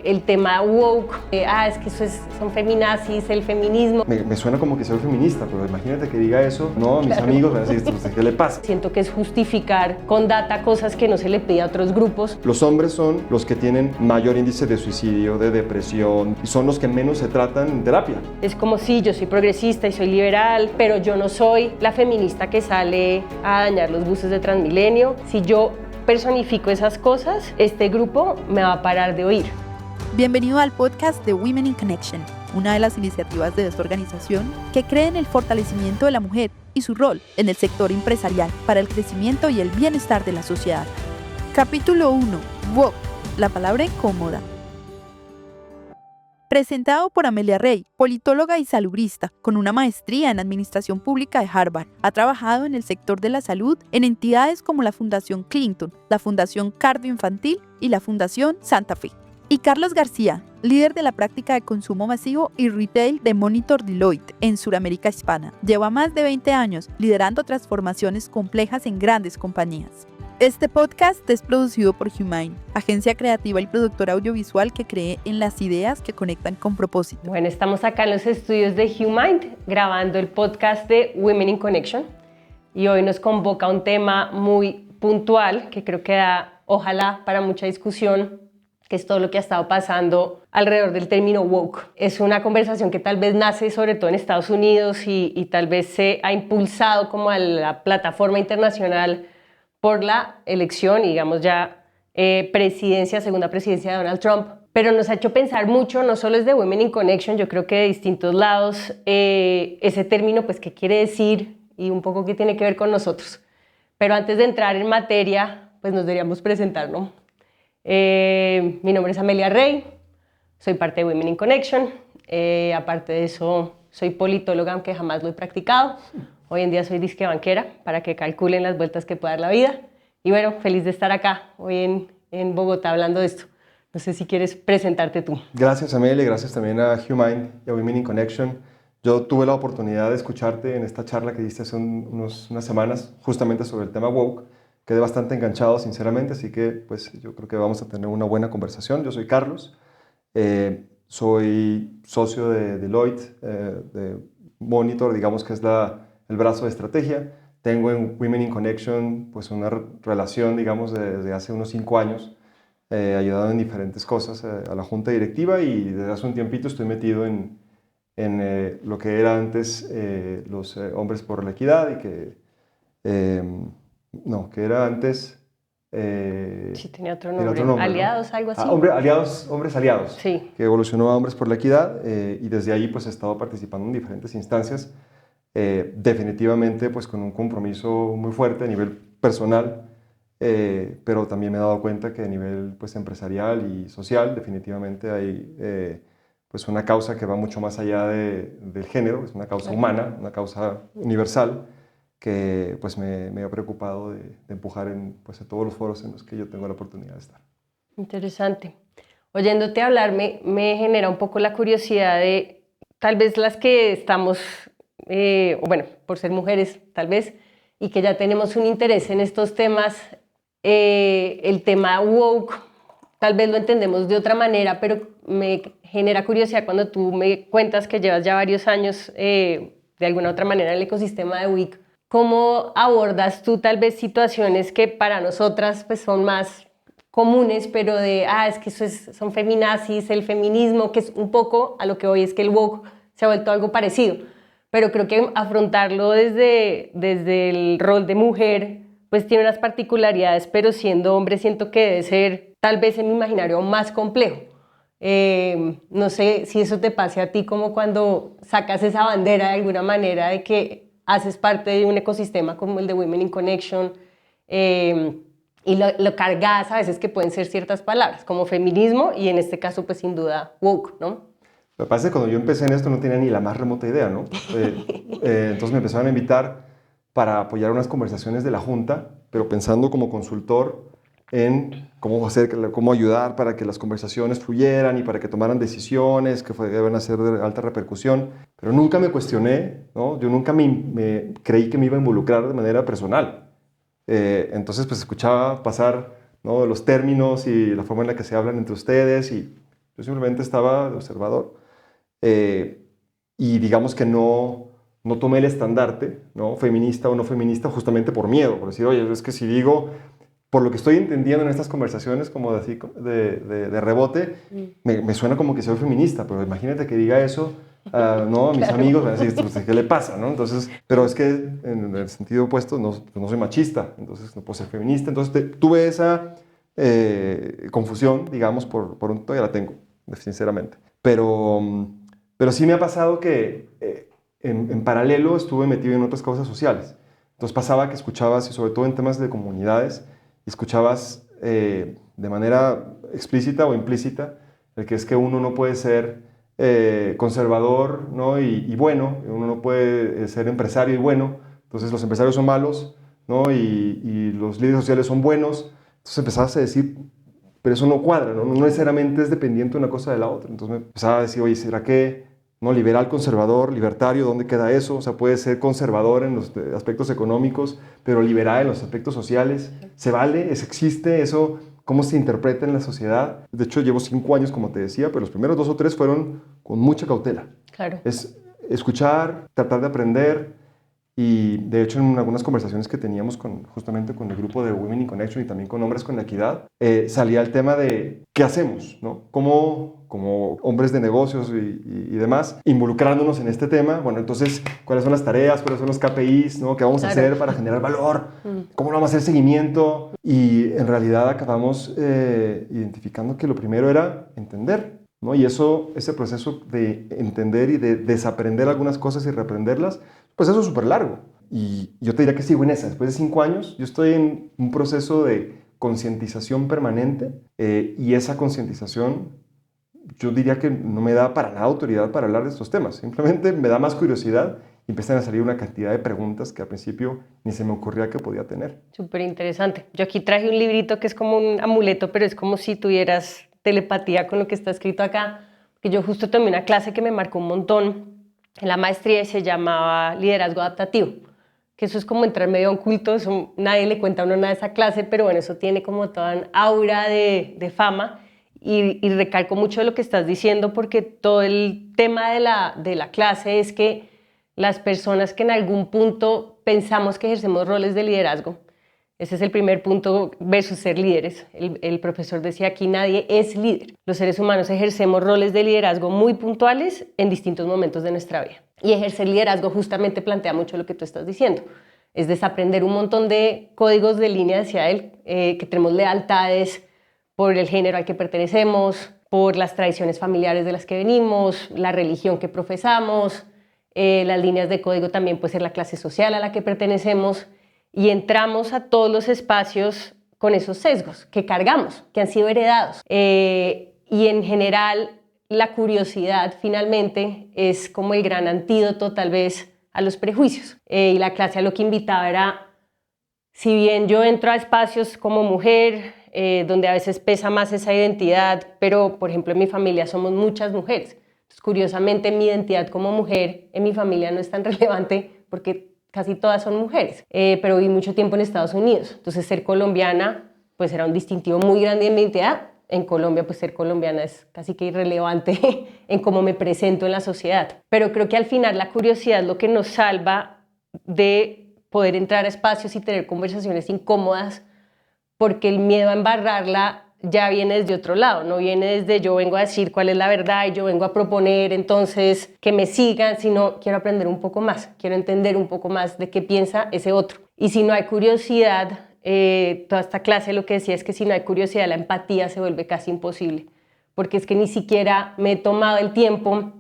El tema woke, es que son feminazis, el feminismo. Me suena como que soy feminista, pero imagínate que diga eso. No, mis amigos van a decir, ¿qué le pasa? Siento que es justificar con data cosas que no se le pide a otros grupos. Los hombres son los que tienen mayor índice de suicidio, de depresión, y son los que menos se tratan en terapia. Es como si yo soy progresista y soy liberal, pero yo no soy la feminista que sale a dañar los buses de Transmilenio. Si yo personifico esas cosas, este grupo me va a parar de oír. Bienvenido al podcast de Women in Connection, una de las iniciativas de esta organización que cree en el fortalecimiento de la mujer y su rol en el sector empresarial para el crecimiento y el bienestar de la sociedad. Capítulo 1. Woke, la palabra incómoda. Presentado por Amelia Rey, politóloga y salubrista, con una maestría en Administración Pública de Harvard. Ha trabajado en el sector de la salud en entidades como la Fundación Clinton, la Fundación Cardio Infantil y la Fundación Santa Fe. Y Carlos García, líder de la práctica de consumo masivo y retail de Monitor Deloitte en Suramérica Hispana. Lleva más de 20 años liderando transformaciones complejas en grandes compañías. Este podcast es producido por Humine, agencia creativa y productora audiovisual que cree en las ideas que conectan con propósito. Bueno, estamos acá en los estudios de Humine grabando el podcast de Women in Connection y hoy nos convoca un tema muy puntual que creo que da, ojalá, para mucha discusión, que es todo lo que ha estado pasando alrededor del término woke. Es una conversación que tal vez nace sobre todo en Estados Unidos y tal vez se ha impulsado como a la plataforma internacional por la elección, digamos ya segunda presidencia de Donald Trump. Pero nos ha hecho pensar mucho, no solo es de Women in Connection, yo creo que de distintos lados, ese término, pues, qué quiere decir y un poco qué tiene que ver con nosotros. Pero antes de entrar en materia, pues nos deberíamos presentar, ¿no? Mi nombre es Amelia Rey, soy parte de Women in Connection, aparte de eso soy politóloga, aunque jamás lo he practicado. Hoy en día soy disque banquera, para que calculen las vueltas que puede dar la vida. Y bueno, feliz de estar acá hoy en Bogotá hablando de esto. No sé si quieres presentarte tú. Gracias, Amelia, gracias también a Humine y a Women in Connection. Yo tuve la oportunidad de escucharte en esta charla que diste hace unas semanas, justamente sobre el tema woke. Quedé bastante enganchado, sinceramente, así que pues, yo creo que vamos a tener una buena conversación. Yo soy Carlos, soy socio de Deloitte, de Monitor, digamos que es el brazo de estrategia. Tengo en Women in Connection pues, una relación, digamos, desde hace unos 5 años, ayudando en diferentes cosas a la junta directiva, y desde hace un tiempito estoy metido en lo que era antes los Hombres por la Equidad, y que era antes... sí, tenía otro nombre. Aliados, ¿no? Algo así. Hombres Aliados, sí. Que evolucionó a Hombres por la Equidad, y desde ahí pues he estado participando en diferentes instancias, definitivamente pues con un compromiso muy fuerte a nivel personal, pero también me he dado cuenta que a nivel pues empresarial y social definitivamente hay pues una causa que va mucho más allá del género, es una causa humana, una causa universal, que pues me ha preocupado de empujar en todos los foros en los que yo tengo la oportunidad de estar. Interesante. Oyéndote hablar me genera un poco la curiosidad de tal vez las que estamos, por ser mujeres tal vez, y que ya tenemos un interés en estos temas, el tema woke, tal vez lo entendemos de otra manera, pero me genera curiosidad cuando tú me cuentas que llevas ya varios años de alguna otra manera en el ecosistema de WIC. ¿Cómo abordas tú tal vez situaciones que para nosotras pues, son más comunes, pero es que son feminazis, el feminismo, que es un poco a lo que hoy es que el woke se ha vuelto algo parecido? Pero creo que afrontarlo desde el rol de mujer pues tiene unas particularidades, pero siendo hombre siento que debe ser tal vez en mi imaginario más complejo. No sé si eso te pase a ti, como cuando sacas esa bandera de alguna manera de que haces parte de un ecosistema como el de Women in Connection, y lo cargas a veces que pueden ser ciertas palabras, como feminismo y en este caso pues sin duda woke, ¿no? Lo que pasa es que cuando yo empecé en esto no tenía ni la más remota idea, ¿no? Entonces me empezaron a invitar para apoyar unas conversaciones de la Junta, pero pensando como consultor en cómo ayudar para que las conversaciones fluyeran y para que tomaran decisiones que deben ser de alta repercusión. Pero nunca me cuestioné, ¿no? Yo nunca me creí que me iba a involucrar de manera personal. Entonces pues escuchaba pasar, ¿no?, los términos y la forma en la que se hablan entre ustedes, y Yo simplemente estaba de observador y digamos que no tomé el estandarte, ¿no? Feminista o no feminista, justamente por miedo, por decir, oye, es que si digo, por lo que estoy entendiendo en estas conversaciones, como de rebote, me suena como que soy feminista, pero imagínate que diga eso, no, a mis amigos van a decir, pues, ¿qué le pasa? ¿No? Entonces, pero es que en el sentido opuesto no soy machista, entonces no puedo ser feminista, entonces tuve esa confusión, digamos, todavía la tengo, sinceramente, pero sí me ha pasado que en paralelo estuve metido en otras causas sociales. Entonces pasaba que escuchabas, y sobre todo en temas de comunidades, escuchabas de manera explícita o implícita el que es que uno no puede ser conservador, ¿no? y bueno, uno no puede ser empresario y bueno, entonces los empresarios son malos, ¿no? y los líderes sociales son buenos. Entonces empezabas a decir, pero eso no cuadra, ¿no? No necesariamente es dependiente una cosa de la otra. Entonces me empezaba a decir, oye, ¿será que no, liberal, conservador, libertario, ¿dónde queda eso? O sea, puede ser conservador en los aspectos económicos, pero liberal en los aspectos sociales. ¿Se vale? ¿Existe eso? ¿Cómo se interpreta en la sociedad? De hecho, llevo 5 años, como te decía, pero los primeros 2 o 3 fueron con mucha cautela. Claro. Es escuchar, tratar de aprender. Y de hecho, en algunas conversaciones que teníamos justamente con el grupo de Women in Connection y también con Hombres con la Equidad, salía el tema de qué hacemos, ¿no? Cómo, como hombres de negocios y demás, involucrándonos en este tema. Bueno, entonces, ¿cuáles son las tareas? ¿Cuáles son los KPIs? ¿No? ¿Qué vamos a hacer para generar valor? ¿Cómo vamos a hacer seguimiento? Y en realidad acabamos identificando que lo primero era entender, ¿no? Y ese proceso de entender y de desaprender algunas cosas y reaprenderlas, pues eso es súper largo. Y yo te diría que sigo en esa. Después de 5 años, yo estoy en un proceso de concientización permanente y esa concientización yo diría que no me da para nada autoridad para hablar de estos temas. Simplemente me da más curiosidad y empiezan a salir una cantidad de preguntas que al principio ni se me ocurría que podía tener. Súper interesante. Yo aquí traje un librito que es como un amuleto, pero es como si tuvieras telepatía con lo que está escrito acá, que yo justo tomé una clase que me marcó un montón en la maestría y se llamaba liderazgo adaptativo, que eso es como entrar medio a un culto, eso nadie le cuenta a uno nada de esa clase, pero bueno, eso tiene como toda un aura de fama y recalco mucho de lo que estás diciendo porque todo el tema de la clase es que las personas que en algún punto pensamos que ejercemos roles de liderazgo, ese es el primer punto versus ser líderes. El profesor decía aquí nadie es líder. Los seres humanos ejercemos roles de liderazgo muy puntuales en distintos momentos de nuestra vida. Y ejercer liderazgo justamente plantea mucho lo que tú estás diciendo. Es desaprender un montón de códigos de línea hacia él, que tenemos lealtades por el género al que pertenecemos, por las tradiciones familiares de las que venimos, la religión que profesamos, las líneas de código también puede ser la clase social a la que pertenecemos. Y entramos a todos los espacios con esos sesgos que cargamos, que han sido heredados. Y en general, la curiosidad finalmente es como el gran antídoto tal vez a los prejuicios. Y la clase a lo que invitaba era, si bien yo entro a espacios como mujer, donde a veces pesa más esa identidad, pero por ejemplo en mi familia somos muchas mujeres. Entonces, curiosamente mi identidad como mujer en mi familia no es tan relevante porque casi todas son mujeres, pero viví mucho tiempo en Estados Unidos, entonces ser colombiana pues era un distintivo muy grande en mi identidad. En Colombia pues ser colombiana es casi que irrelevante en cómo me presento en la sociedad, pero creo que al final la curiosidad es lo que nos salva de poder entrar a espacios y tener conversaciones incómodas, porque el miedo a embarrarla ya viene desde otro lado, no viene desde yo vengo a decir cuál es la verdad y yo vengo a proponer entonces que me sigan, sino quiero aprender un poco más, quiero entender un poco más de qué piensa ese otro. Y si no hay curiosidad, toda esta clase lo que decía es que si no hay curiosidad, la empatía se vuelve casi imposible, porque es que ni siquiera me he tomado el tiempo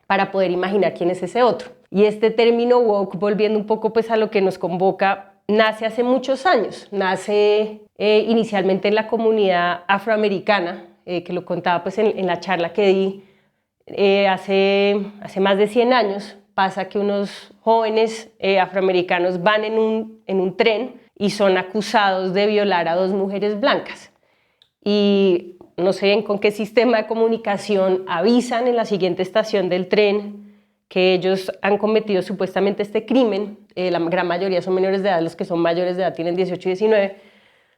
para poder imaginar quién es ese otro. Y este término woke, volviendo un poco pues a lo que nos convoca, nace hace muchos años, nace inicialmente en la comunidad afroamericana, que lo contaba pues en la charla que di hace más de 100 años. Pasa que unos jóvenes afroamericanos van en un tren y son acusados de violar a 2 mujeres blancas. Y no sé con qué sistema de comunicación avisan en la siguiente estación del tren que ellos han cometido supuestamente este crimen. La gran mayoría son menores de edad, los que son mayores de edad tienen 18 y 19,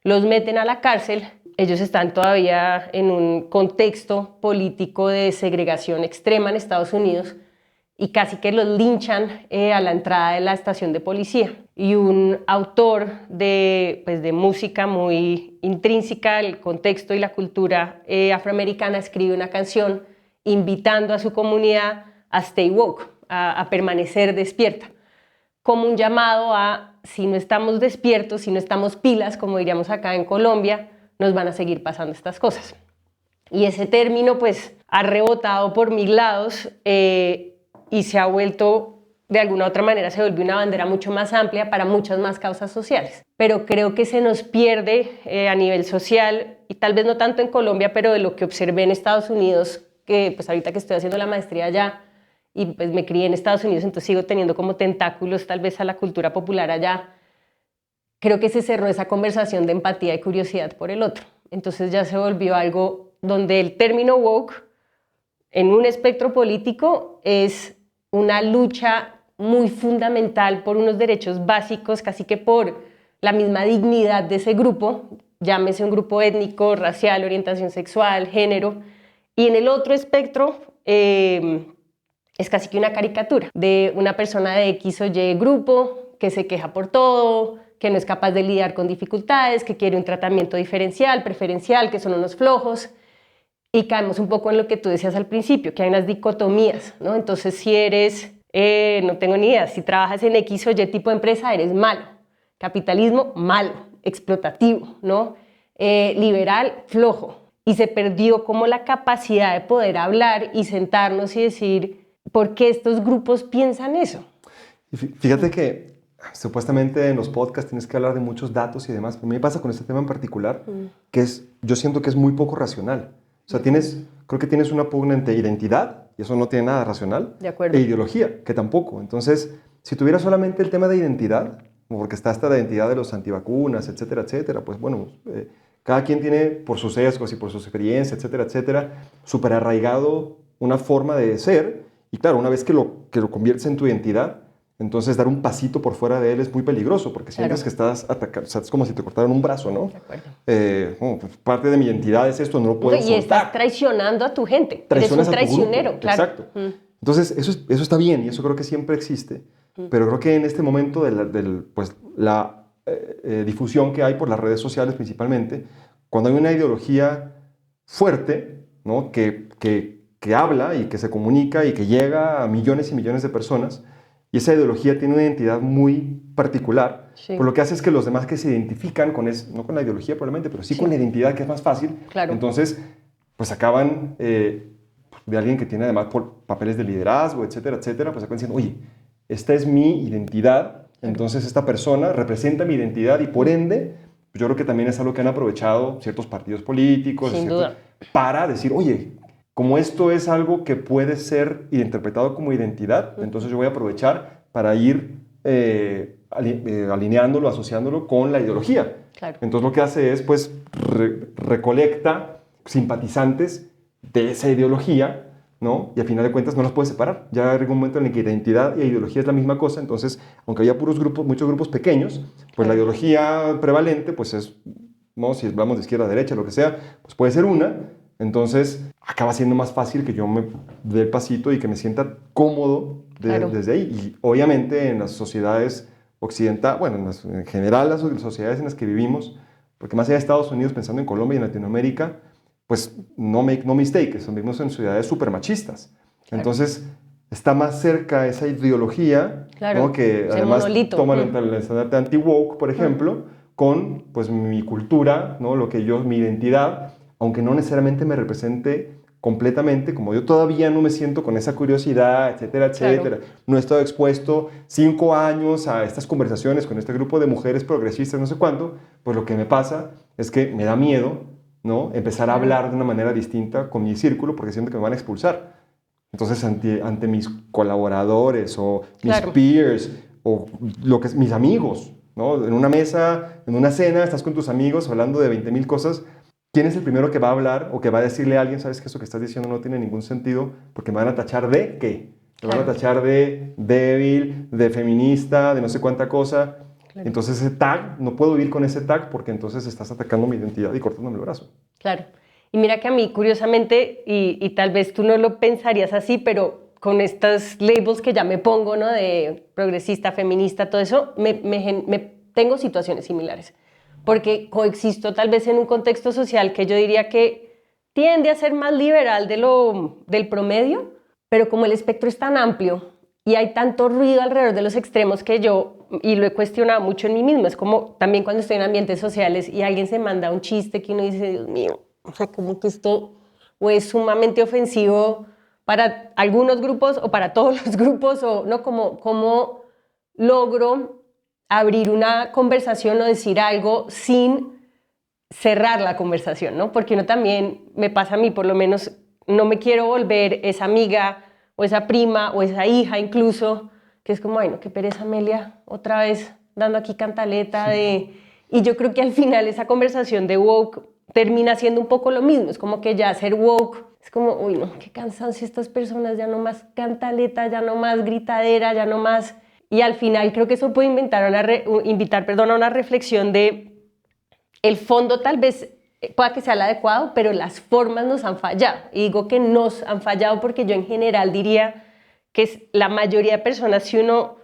los meten a la cárcel ellos están todavía en un contexto político de segregación extrema en Estados Unidos y casi que los linchan a la entrada de la estación de policía. Y un autor de música muy intrínseca al contexto y la cultura afroamericana escribe una canción invitando a su comunidad a stay woke, a permanecer despierta, como un llamado a, si no estamos despiertos, si no estamos pilas, como diríamos acá en Colombia, nos van a seguir pasando estas cosas. Y ese término pues ha rebotado por mil lados y se ha vuelto, de alguna u otra manera, se volvió una bandera mucho más amplia para muchas más causas sociales. Pero creo que se nos pierde a nivel social, y tal vez no tanto en Colombia, pero de lo que observé en Estados Unidos, que pues ahorita que estoy haciendo la maestría allá, y pues me crié en Estados Unidos, entonces sigo teniendo como tentáculos tal vez a la cultura popular allá, creo que se cerró esa conversación de empatía y curiosidad por el otro. Entonces ya se volvió algo donde el término woke en un espectro político es una lucha muy fundamental por unos derechos básicos, casi que por la misma dignidad de ese grupo, llámese un grupo étnico, racial, orientación sexual, género, y en el otro espectro es casi que una caricatura de una persona de X o Y grupo que se queja por todo, que no es capaz de lidiar con dificultades, que quiere un tratamiento diferencial, preferencial, que son unos flojos. Y caemos un poco en lo que tú decías al principio, que hay unas dicotomías, ¿no? Entonces, si eres, no tengo ni idea, si trabajas en X o Y tipo de empresa, eres malo. Capitalismo, malo, explotativo, ¿no? Liberal, flojo. Y se perdió como la capacidad de poder hablar y sentarnos y decir, ¿por qué estos grupos piensan eso? Y fíjate que supuestamente en los podcasts tienes que hablar de muchos datos y demás, pero a mí me pasa con este tema en particular, que yo siento que es muy poco racional. O sea, creo que tienes una pugna entre identidad, y eso no tiene nada racional, de acuerdo, e ideología, que tampoco. Entonces, si tuviera solamente el tema de identidad, porque está hasta la identidad de los antivacunas, etcétera, etcétera, pues bueno, cada quien tiene por sus sesgos y por sus experiencias, etcétera, etcétera, súper arraigado una forma de ser, y claro, una vez que lo conviertes en tu identidad, entonces dar un pasito por fuera de él es muy peligroso, porque sientes que estás atacando, o sea, es como si te cortaran un brazo, ¿no? De acuerdo. Pues parte de mi identidad es esto, no lo puedo soltar. Y estás traicionando a tu gente, eres un traicionero, claro. Exacto. Entonces, eso está bien y eso creo que siempre existe, pero creo que en este momento de la difusión que hay por las redes sociales principalmente, cuando hay una ideología fuerte, ¿no? que habla y que se comunica y que llega a millones y millones de personas, y esa ideología tiene una identidad muy particular, sí, por lo que hace es que los demás que se identifican con no con la ideología probablemente, pero sí con la identidad, que es más fácil, claro, entonces pues acaban de alguien que tiene además papeles de liderazgo, etcétera, etcétera, pues acaban diciendo, oye, esta es mi identidad, entonces esta persona representa mi identidad y por ende, pues yo creo que también es algo que han aprovechado ciertos partidos políticos, sin duda, para decir, oye, como esto es algo que puede ser interpretado como identidad, entonces yo voy a aprovechar para ir alineándolo, asociándolo con la ideología. claro. Entonces lo que hace es, pues, recolecta simpatizantes de esa ideología, ¿no? Y al final de cuentas no los puedes separar. Ya hay un momento en el que identidad y ideología es la misma cosa, entonces, aunque haya muchos grupos pequeños, pues la ideología prevalente, pues es, ¿no? Si hablamos de izquierda a derecha, lo que sea, pues puede ser una. Entonces, acaba siendo más fácil que yo me dé el pasito y que me sienta cómodo claro, desde ahí. Y obviamente en las sociedades occidentales, bueno, en general las sociedades en las que vivimos, porque más allá de Estados Unidos, pensando en Colombia y en Latinoamérica, pues no make no mistake, vivimos en ciudades súper machistas. Claro. Entonces, está más cerca esa ideología, claro, ¿no? Que además monolito, toma el estándar de anti-woke, por ejemplo, con pues mi cultura, ¿no? Mi identidad, aunque no necesariamente me represente completamente, como yo todavía no me siento con esa curiosidad, etcétera, etcétera. Claro. No he estado expuesto 5 años a estas conversaciones con este grupo de mujeres progresistas, no sé cuánto, pues lo que me pasa es que me da miedo, ¿no? Empezar a hablar de una manera distinta con mi círculo porque siento que me van a expulsar. Entonces, ante mis colaboradores o mis claro, peers o mis amigos, ¿no? En una mesa, en una cena, estás con tus amigos hablando de 20,000 cosas. ¿Quién es el primero que va a hablar o que va a decirle a alguien, sabes que eso que estás diciendo no tiene ningún sentido porque me van a tachar de qué? Me van a tachar de débil, de feminista, de no sé cuánta cosa. Claro. Entonces ese tag, no puedo vivir con ese tag porque entonces estás atacando mi identidad y cortándome el brazo. Claro. Y mira que a mí, curiosamente, y tal vez tú no lo pensarías así, pero con estos labels que ya me pongo, ¿no? De progresista, feminista, todo eso, tengo situaciones similares. Porque coexisto tal vez en un contexto social que yo diría que tiende a ser más liberal del promedio, pero como el espectro es tan amplio y hay tanto ruido alrededor de los extremos que y lo he cuestionado mucho en mí misma, es como también cuando estoy en ambientes sociales y alguien se manda un chiste que uno dice, Dios mío, o sea, como que esto o es sumamente ofensivo para algunos grupos o para todos los grupos, o no, como logro abrir una conversación o decir algo sin cerrar la conversación, ¿no? Porque uno también, me pasa a mí por lo menos, no me quiero volver esa amiga o esa prima o esa hija incluso, que es como, ay no, qué pereza Amelia, otra vez dando aquí cantaleta de... Y yo creo que al final esa conversación de woke termina siendo un poco lo mismo, es como que ya ser woke es como, uy no, qué cansancio estas personas, ya no más cantaleta, ya no más gritadera, ya no más... Y al final creo que eso puede invitar a una reflexión de el fondo tal vez pueda que sea el adecuado, pero las formas nos han fallado. Y digo que nos han fallado porque yo en general diría que es la mayoría de personas, si uno,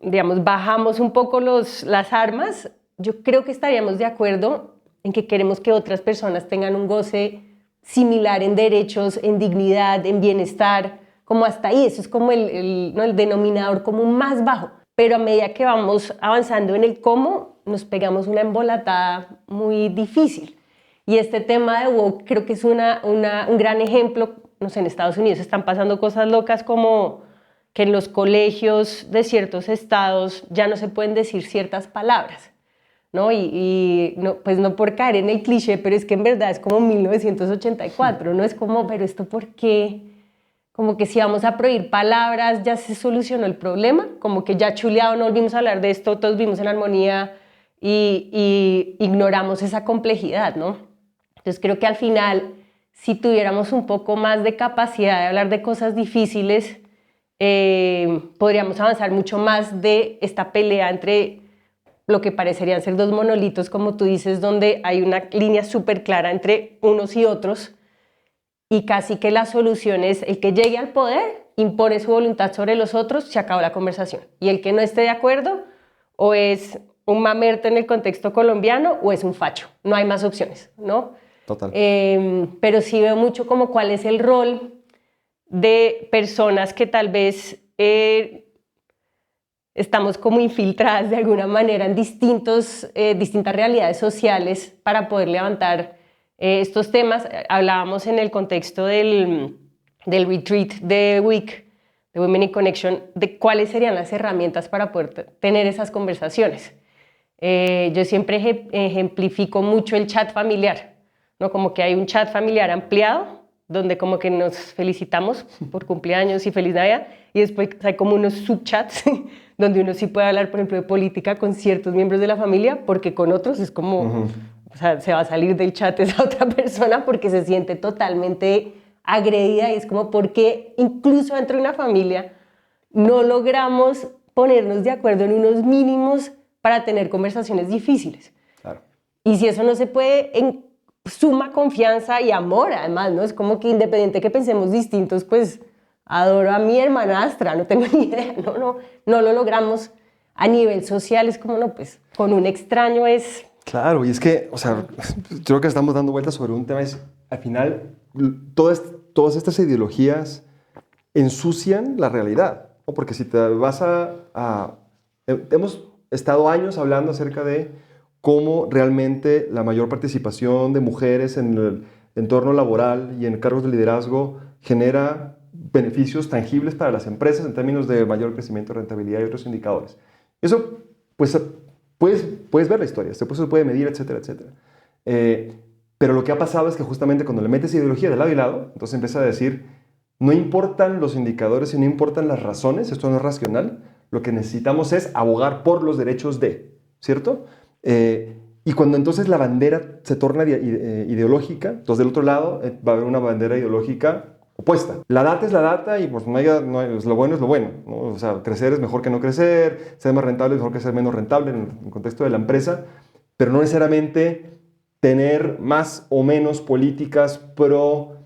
digamos, bajamos un poco las armas, yo creo que estaríamos de acuerdo en que queremos que otras personas tengan un goce similar en derechos, en dignidad, en bienestar, como hasta ahí, eso es como ¿no? el denominador común más bajo. Pero a medida que vamos avanzando en el cómo, nos pegamos una embolatada muy difícil. Y este tema de woke creo que es un gran ejemplo. No sé, en Estados Unidos están pasando cosas locas como que en los colegios de ciertos estados ya no se pueden decir ciertas palabras, ¿no? Y no, pues no por caer en el cliché, pero es que en verdad es como 1984, ¿no? Es como, pero ¿esto por qué? Como que si vamos a prohibir palabras ya se solucionó el problema, como que ya chuleado no volvimos a hablar de esto, todos vivimos en armonía y ignoramos esa complejidad, ¿no? Entonces creo que al final, si tuviéramos un poco más de capacidad de hablar de cosas difíciles, podríamos avanzar mucho más de esta pelea entre lo que parecerían ser dos monolitos, como tú dices, donde hay una línea súper clara entre unos y otros, y casi que la solución es el que llegue al poder, impone su voluntad sobre los otros, se acabó la conversación. Y el que no esté de acuerdo, o es un mamerto en el contexto colombiano, o es un facho. No hay más opciones, ¿no? Total. Pero sí veo mucho como cuál es el rol de personas que tal vez estamos como infiltradas de alguna manera en distintas realidades sociales para poder levantar estos temas. Hablábamos en el contexto del retreat de WIC, de Women in Connection, de cuáles serían las herramientas para poder tener esas conversaciones. Yo siempre ejemplifico mucho el chat familiar, ¿no? Como que hay un chat familiar ampliado, donde como que nos felicitamos por cumpleaños y feliz Navidad, y después hay como unos subchats donde uno sí puede hablar, por ejemplo, de política con ciertos miembros de la familia, porque con otros es como, o sea, se va a salir del chat esa otra persona porque se siente totalmente agredida, y es como porque incluso dentro de una familia no logramos ponernos de acuerdo en unos mínimos para tener conversaciones difíciles. Claro. Y si eso no se puede en suma confianza y amor, además, ¿no? Es como que independiente que pensemos distintos, pues adoro a mi hermanastra, no tengo ni idea, no lo logramos a nivel social, es como, no, pues con un extraño es... Claro, y es que, o sea, creo que estamos dando vueltas sobre un tema, al final, todas estas ideologías ensucian la realidad, ¿no? Porque si te vas hemos estado años hablando acerca de cómo realmente la mayor participación de mujeres en el entorno laboral y en cargos de liderazgo genera beneficios tangibles para las empresas en términos de mayor crecimiento, rentabilidad y otros indicadores. Eso, pues, puedes ver la historia, después se puede medir, etcétera, etcétera. Pero lo que ha pasado es que justamente cuando le metes ideología de lado y lado, entonces empieza a decir, no importan los indicadores y no importan las razones, esto no es racional, lo que necesitamos es abogar por los derechos de, ¿cierto? Y cuando entonces la bandera se torna ideológica, entonces del otro lado va a haber una bandera ideológica opuesta. La data es la data y pues lo bueno es lo bueno, ¿no? O sea, crecer es mejor que no crecer, ser más rentable es mejor que ser menos rentable en el contexto de la empresa, pero no necesariamente tener más o menos políticas pro,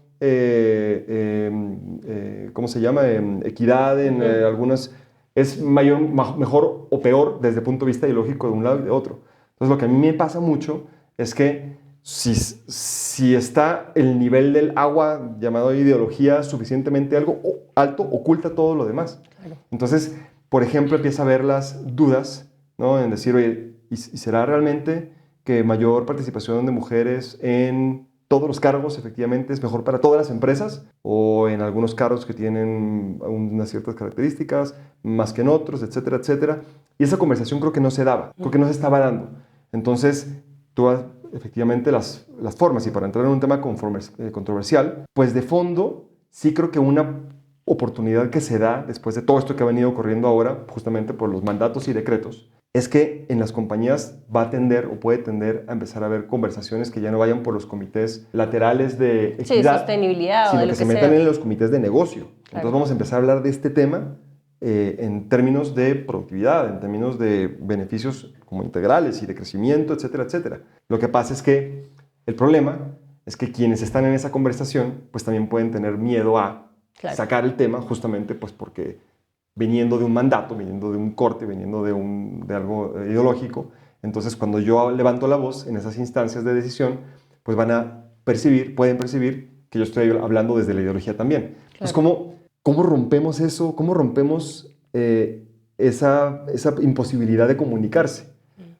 ¿cómo se llama? Equidad en algunas, es mejor o peor desde el punto de vista ideológico de un lado y de otro. Entonces lo que a mí me pasa mucho es que si está el nivel del agua llamado ideología suficientemente alto, oculta todo lo demás. Claro. Entonces, por ejemplo, empieza a haber las dudas, ¿no? En decir, oye, ¿y será realmente que mayor participación de mujeres en todos los cargos efectivamente es mejor para todas las empresas? ¿O en algunos cargos que tienen unas ciertas características más que en otros, etcétera, etcétera? Y esa conversación creo que no se daba, creo que no se estaba dando. Entonces, efectivamente las formas, y para entrar en un tema controversial, pues de fondo sí creo que una oportunidad que se da después de todo esto que ha venido ocurriendo ahora, justamente por los mandatos y decretos, es que en las compañías va a tender o puede tender a empezar a haber conversaciones que ya no vayan por los comités laterales de equidad, sostenibilidad, sino o de que lo se que metan sea. en los comités de negocio. Claro. Entonces vamos a empezar a hablar de este tema en términos de productividad, en términos de beneficios como integrales y de crecimiento, etcétera, etcétera. Lo que pasa es que el problema es que quienes están en esa conversación pues también pueden tener miedo a sacar el tema justamente pues porque viniendo de un mandato, viniendo de un corte, viniendo de algo ideológico, entonces cuando yo levanto la voz en esas instancias de decisión, pues pueden percibir que yo estoy hablando desde la ideología también. Claro. Entonces, ¿cómo rompemos eso? ¿Cómo rompemos esa imposibilidad de comunicarse?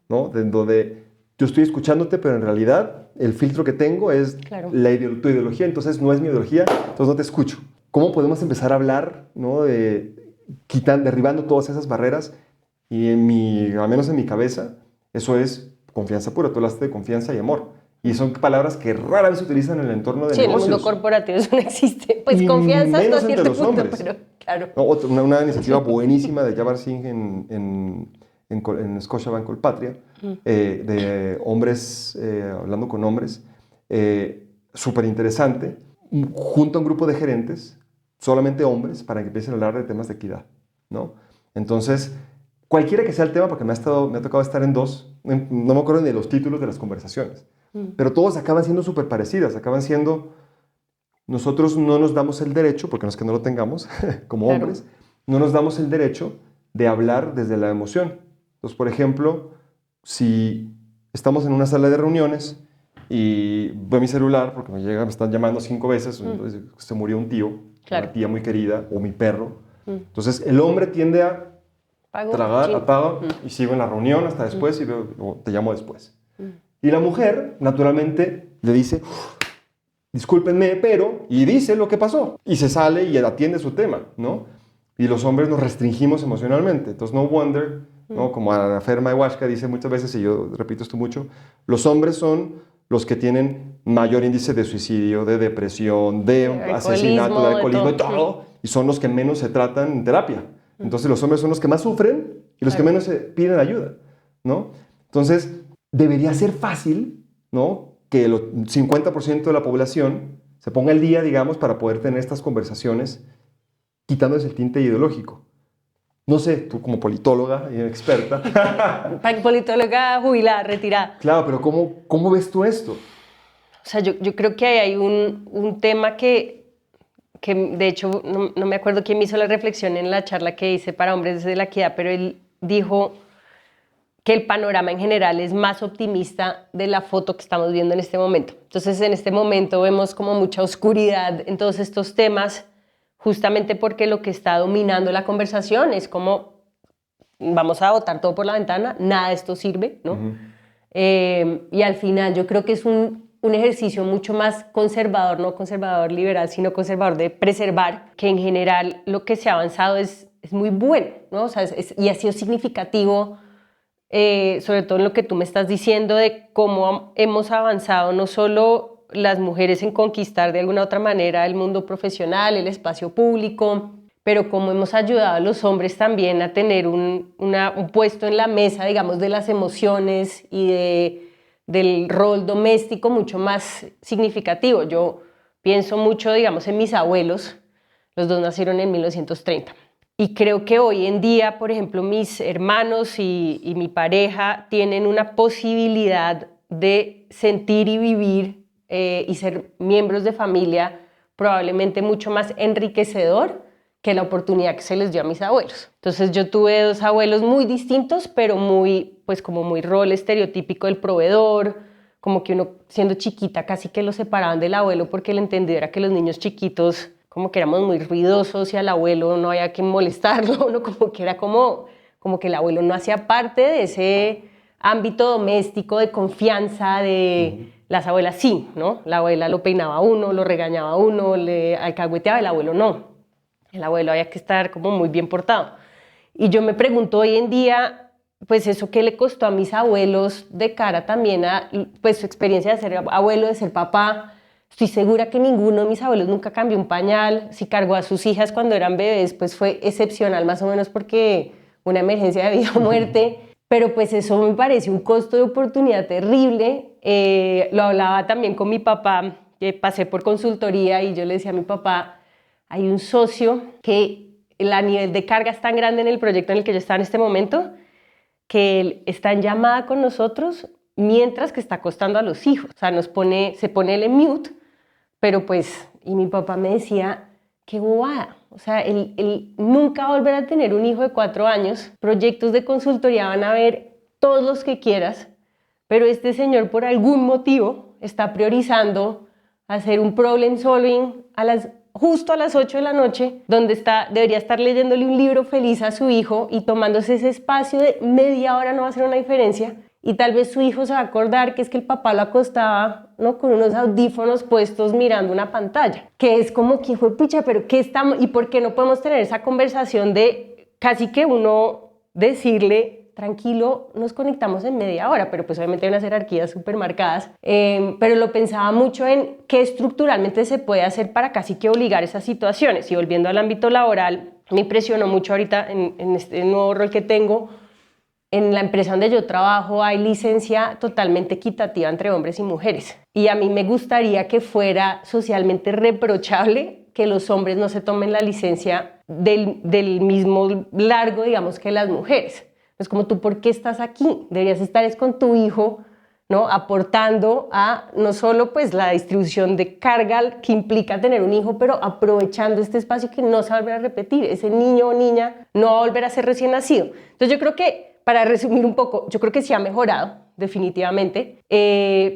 ¿No? De donde yo estoy escuchándote, pero en realidad el filtro que tengo es tu ideología, entonces no es mi ideología, entonces no te escucho. ¿Cómo podemos empezar a hablar, ¿no? Derribando todas esas barreras? Y al menos en mi cabeza, eso es confianza pura. Tú hablaste de confianza y amor. Y son palabras que rara vez se utilizan en el entorno de negocios. Sí, en el mundo corporativo eso no existe. Pues y confianza hasta cierto punto, hombres. Pero claro. No, una iniciativa buenísima de Jabbar Singh en Scotiabank Colpatria, de hombres, hablando con hombres, súper interesante, junto a un grupo de gerentes, solamente hombres, para que empiecen a hablar de temas de equidad, ¿no? Entonces, cualquiera que sea el tema, porque me ha tocado estar en dos, no me acuerdo ni de los títulos de las conversaciones, pero todos acaban siendo súper parecidas, acaban siendo, nosotros no nos damos el derecho, porque no es que no lo tengamos, como hombres, no nos damos el derecho de hablar desde la emoción. Entonces, por ejemplo, si estamos en una sala de reuniones y veo mi celular, porque me están llamando 5 veces, entonces, se murió un tío, una tía muy querida, o mi perro. Entonces, el hombre tiende a apago y sigo en la reunión hasta después o te llamo después. Y la mujer, naturalmente, le dice, discúlpenme, pero, y dice lo que pasó. Y se sale y atiende su tema, ¿no? Y los hombres nos restringimos emocionalmente. Entonces, no wonder, ¿no? Como Ana Fer Maiwashka dice muchas veces, y yo repito esto mucho, los hombres son los que tienen mayor índice de suicidio, de depresión, de asesinato, de alcoholismo y todo, y son los que menos se tratan en terapia. Entonces, los hombres son los que más sufren y los que menos piden ayuda, ¿no? Entonces, debería ser fácil, ¿no? Que el 50% de la población se ponga al día, digamos, para poder tener estas conversaciones quitándose el tinte ideológico. No sé, tú como politóloga y experta. Politóloga jubilada, retirada. Claro, pero ¿cómo ves tú esto? O sea, yo creo que hay un tema que de hecho no me acuerdo quién me hizo la reflexión en la charla que hice para hombres desde la equidad, pero él dijo que el panorama en general es más optimista de la foto que estamos viendo en este momento. Entonces, en este momento vemos como mucha oscuridad en todos estos temas, justamente porque lo que está dominando la conversación es como vamos a botar todo por la ventana, nada de esto sirve, ¿no? Y al final yo creo que es un ejercicio mucho más conservador, no conservador liberal, sino conservador de preservar, que en general lo que se ha avanzado es muy bueno, ¿no? O sea, y ha sido significativo, sobre todo en lo que tú me estás diciendo de cómo hemos avanzado no solo las mujeres en conquistar de alguna otra manera el mundo profesional, el espacio público, pero cómo hemos ayudado a los hombres también a tener un puesto en la mesa, digamos, de las emociones y del rol doméstico mucho más significativo. Yo pienso mucho, digamos, en mis abuelos. Los dos nacieron en 1930. Y creo que hoy en día, por ejemplo, mis hermanos y mi pareja tienen una posibilidad de sentir y vivir y ser miembros de familia probablemente mucho más enriquecedor que la oportunidad que se les dio a mis abuelos. Entonces yo tuve dos abuelos muy distintos, pero muy, pues como muy rol estereotípico del proveedor, como que uno siendo chiquita casi que lo separaban del abuelo porque el entendido era que los niños chiquitos como que éramos muy ruidosos y al abuelo no había que molestarlo, ¿no? Como que era como que el abuelo no hacía parte de ese ámbito doméstico de confianza de las abuelas sí, ¿no? La abuela lo peinaba a uno, lo regañaba a uno, le alcahueteaba, el abuelo no. El abuelo había que estar como muy bien portado. Y yo me pregunto hoy en día, pues eso que le costó a mis abuelos de cara también a pues, su experiencia de ser abuelo, de ser papá. Estoy segura que ninguno de mis abuelos nunca cambió un pañal. Si cargó a sus hijas cuando eran bebés, pues fue excepcional más o menos porque una emergencia de vida o muerte. Pero pues eso me parece un costo de oportunidad terrible. Lo hablaba también con mi papá, que pasé por consultoría y yo le decía a mi papá, hay un socio que el nivel de carga es tan grande en el proyecto en el que yo estaba en este momento que él está en llamada con nosotros mientras que está acostando a los hijos. O sea, se pone él en mute, pero pues, y mi papá me decía, qué bobada. O sea, él nunca va a volver a tener un hijo de 4 años. Proyectos de consultoría van a ver todos los que quieras, pero este señor por algún motivo está priorizando hacer un problem solving justo a las 8 de la noche, donde debería estar leyéndole un libro feliz a su hijo y tomándose ese espacio de media hora no va a hacer una diferencia. Y tal vez su hijo se va a acordar que es que el papá lo acostaba, ¿no? Con unos audífonos puestos mirando una pantalla. Que es como que, hijo de pucha, pero ¿qué estamos? ¿Y por qué no podemos tener esa conversación de casi que uno decirle, tranquilo, nos conectamos en media hora? Pero pues obviamente hay unas jerarquías súper marcadas. Pero lo pensaba mucho en qué estructuralmente se puede hacer para casi que obligar esas situaciones. Y volviendo al ámbito laboral, me impresionó mucho ahorita en este nuevo rol que tengo. En la empresa donde yo trabajo hay licencia totalmente equitativa entre hombres y mujeres. Y a mí me gustaría que fuera socialmente reprochable que los hombres no se tomen la licencia del mismo largo, digamos, que las mujeres. Es como tú, ¿por qué estás aquí? Deberías estar con tu hijo, ¿no? Aportando a no solo pues, la distribución de carga que implica tener un hijo, pero aprovechando este espacio que no se va a volver a repetir. Ese niño o niña no va a volver a ser recién nacido. Entonces yo creo que, para resumir un poco, yo creo que sí ha mejorado, definitivamente,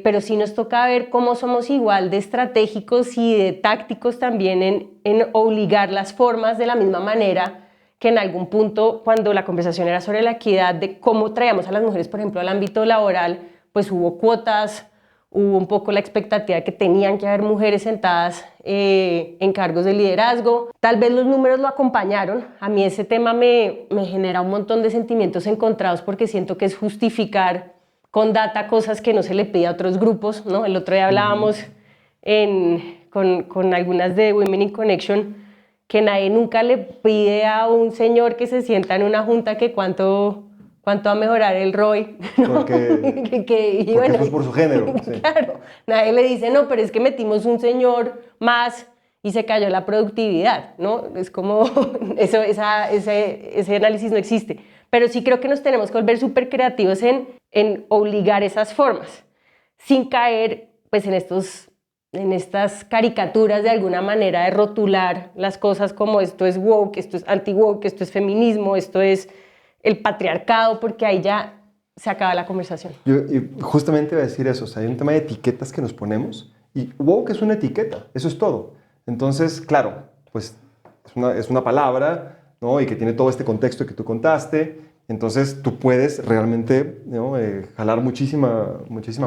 pero sí nos toca ver cómo somos igual de estratégicos y de tácticos también en obligar las formas de la misma manera que en algún punto, cuando la conversación era sobre la equidad de cómo traíamos a las mujeres, por ejemplo, al ámbito laboral, pues hubo cuotas, hubo un poco la expectativa de que tenían que haber mujeres sentadas en cargos de liderazgo. Tal vez los números lo acompañaron. A mí ese tema me genera un montón de sentimientos encontrados porque siento que es justificar con data cosas que no se le pide a otros grupos, ¿no? El otro día hablábamos con algunas de Women in Connection que nadie nunca le pide a un señor que se sienta en una junta que cuánto va a mejorar el ROI, ¿no? Porque bueno, eso es por su género. Sí. Claro, nadie le dice, no, pero es que metimos un señor más y se cayó la productividad, ¿no? Es como, ese análisis no existe. Pero sí creo que nos tenemos que volver súper creativos en obligar esas formas, sin caer pues, en estas caricaturas de alguna manera de rotular las cosas como esto es woke, esto es anti-woke, esto es feminismo, esto es el patriarcado, porque ahí ya se acaba la conversación. Yo justamente iba a decir eso, o sea, hay un tema de etiquetas que nos ponemos y woke es una etiqueta, eso es todo. Entonces, claro, pues es una palabra, ¿no? Y que tiene todo este contexto que tú contaste, entonces tú puedes realmente, ¿no? Jalar muchísima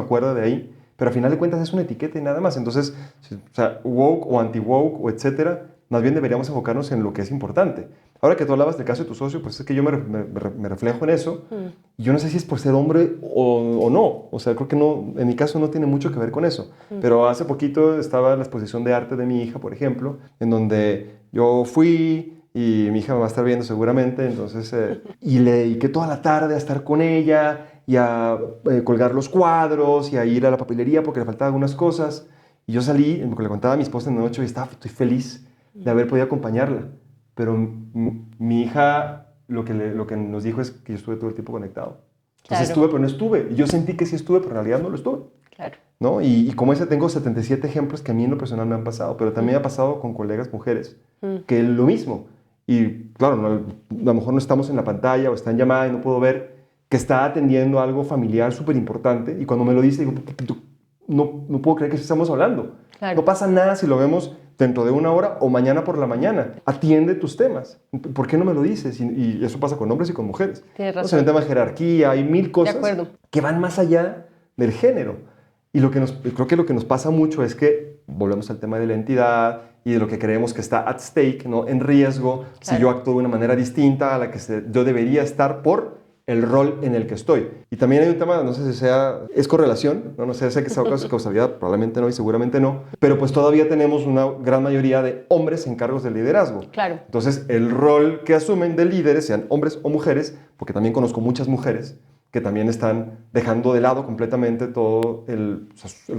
cuerda de ahí, pero al final de cuentas es una etiqueta y nada más. Entonces, o sea, woke o anti-woke o etcétera, más bien deberíamos enfocarnos en lo que es importante. Ahora que tú hablabas del caso de tu socio, pues es que yo me reflejo en eso. Y yo no sé si es por ser hombre o no. O sea, creo que no, en mi caso no tiene mucho que ver con eso. Pero hace poquito estaba en la exposición de arte de mi hija, por ejemplo, en donde yo fui y mi hija me va a estar viendo seguramente, entonces, y le dediqué toda la tarde a estar con ella y a colgar los cuadros y a ir a la papelería porque le faltaban algunas cosas. Y yo salí, le contaba a mi esposa en la noche y estoy feliz de haber podido acompañarla. Pero mi hija lo que nos dijo es que yo estuve todo el tiempo conectado. Entonces estuve, pero no estuve. Y yo sentí que sí estuve, pero en realidad no lo estuve. Claro. ¿No? Y como ese tengo 77 ejemplos que a mí en lo personal me han pasado, pero también me ha pasado con colegas mujeres, que es lo mismo. Y claro, a lo mejor no estamos en la pantalla o está en llamada y no puedo ver que está atendiendo algo familiar súper importante. Y cuando me lo dice, digo, no puedo creer que estamos hablando. Claro. No pasa nada si lo vemos dentro de 1 hora o mañana por la mañana. Atiende tus temas. ¿Por qué no me lo dices? Y eso pasa con hombres y con mujeres. Tienes razón. O sea, en el tema de jerarquía, hay 1000 cosas De acuerdo. que van más allá del género. Y creo que lo que nos pasa mucho es que volvemos al tema de la identidad y de lo que creemos que está at stake, ¿no? En riesgo, Claro. si yo actúo de una manera distinta a la que yo debería estar por el rol en el que estoy. Y también hay un tema, no sé si es correlación, no sé si sea causalidad, probablemente no y seguramente no, pero pues todavía tenemos una gran mayoría de hombres en cargos de liderazgo. Claro. Entonces, el rol que asumen de líderes, sean hombres o mujeres, porque también conozco muchas mujeres que también están dejando de lado completamente todo el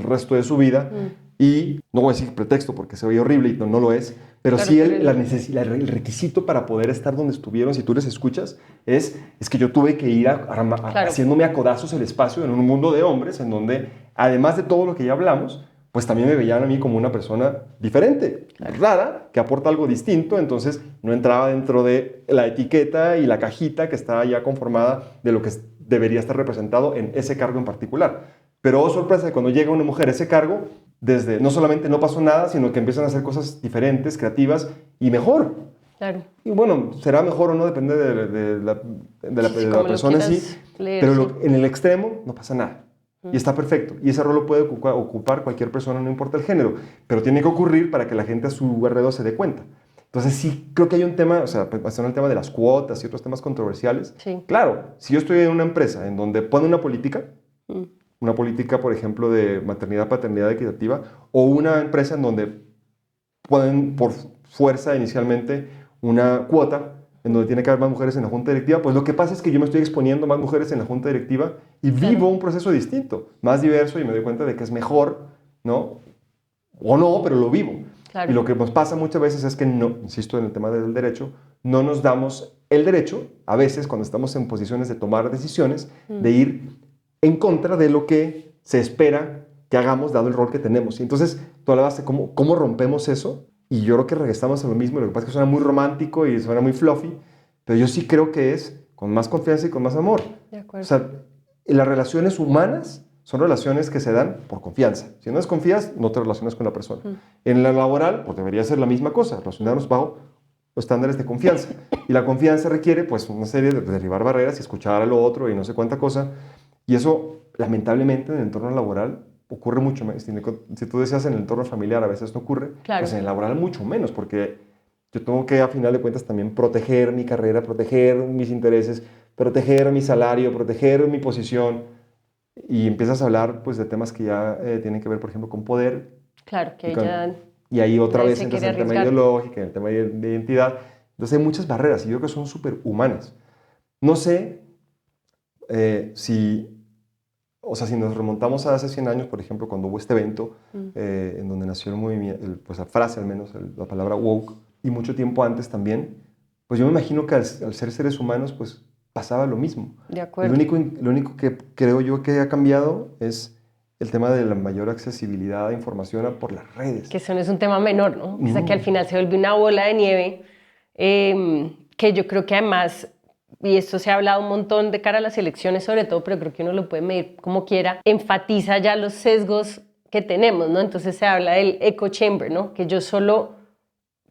resto de su vida. Y no voy a decir pretexto porque se oye horrible y no lo es, pero Claro, sí pero el requisito para poder estar donde estuvieron, si tú les escuchas, es que yo tuve que ir Claro. haciéndome a codazos el espacio en un mundo de hombres en donde, además de todo lo que ya hablamos, pues también me veían a mí como una persona diferente, rara, que aporta algo distinto, entonces no entraba dentro de la etiqueta y la cajita que está ya conformada de lo que debería estar representado en ese cargo en particular. Pero oh, sorpresa, cuando llega una mujer a ese cargo, no solamente no pasó nada, sino que empiezan a hacer cosas diferentes, creativas y mejor. Claro. Y bueno, será mejor o no, depende de la persona en sí, pero en el extremo no pasa nada. Y está perfecto. Y ese rol lo puede ocupar cualquier persona, no importa el género, pero tiene que ocurrir para que la gente a su alrededor se dé cuenta. Entonces sí creo que hay un tema, o sea, pasando el tema de las cuotas y otros temas controversiales. Sí. Claro, si yo estoy en una empresa en donde pone una política, por ejemplo, de maternidad, paternidad equitativa, o una empresa en donde ponen por fuerza inicialmente una cuota en donde tiene que haber más mujeres en la junta directiva, pues lo que pasa es que yo me estoy exponiendo a más mujeres en la junta directiva y vivo un proceso distinto, más diverso, y me doy cuenta de que es mejor, ¿no? O no, pero lo vivo. Claro. Y lo que nos pasa muchas veces es que no, insisto en el tema del derecho, no nos damos el derecho, a veces cuando estamos en posiciones de tomar decisiones, de ir en contra de lo que se espera que hagamos dado el rol que tenemos. Y entonces tú hablabas de cómo rompemos eso, y yo creo que regresamos a lo mismo. Lo que pasa es que suena muy romántico y suena muy fluffy, pero yo sí creo que es con más confianza y con más amor. De acuerdo. O sea, las relaciones humanas son relaciones que se dan por confianza. Si no desconfías, no te relacionas con la persona. En la laboral, pues debería ser la misma cosa, relacionarnos bajo los estándares de confianza. Y la confianza requiere pues una serie de derribar barreras y escuchar al otro y no sé cuánta cosa. Y eso, lamentablemente, en el entorno laboral ocurre mucho más. Si tú decías en el entorno familiar a veces no ocurre, Claro. pues en el laboral mucho menos, porque yo tengo que, a final de cuentas, también proteger mi carrera, proteger mis intereses, proteger mi salario, proteger mi posición. Y empiezas a hablar pues, de temas que ya tienen que ver, por ejemplo, con poder. Claro, que ya... Y ahí otra nadie vez se entras quiere en el tema arriesgar. ideológico, en el tema de identidad. Entonces hay muchas barreras y yo creo que son súper humanas. No sé si nos remontamos a hace 100 años, por ejemplo, cuando hubo este evento en donde nació el movimiento, pues la frase al menos, la palabra woke, y mucho tiempo antes también, pues yo me imagino que al ser seres humanos, pues pasaba lo mismo. De acuerdo. Lo único que creo yo que ha cambiado es el tema de la mayor accesibilidad a información por las redes. Que eso no es un tema menor, ¿no? O sea, que al final se vuelve una bola de nieve, que yo creo que además, y esto se ha hablado un montón de cara a las elecciones sobre todo, pero creo que uno lo puede medir como quiera, enfatiza ya los sesgos que tenemos, ¿no? Entonces se habla del echo chamber, ¿no? Que yo solo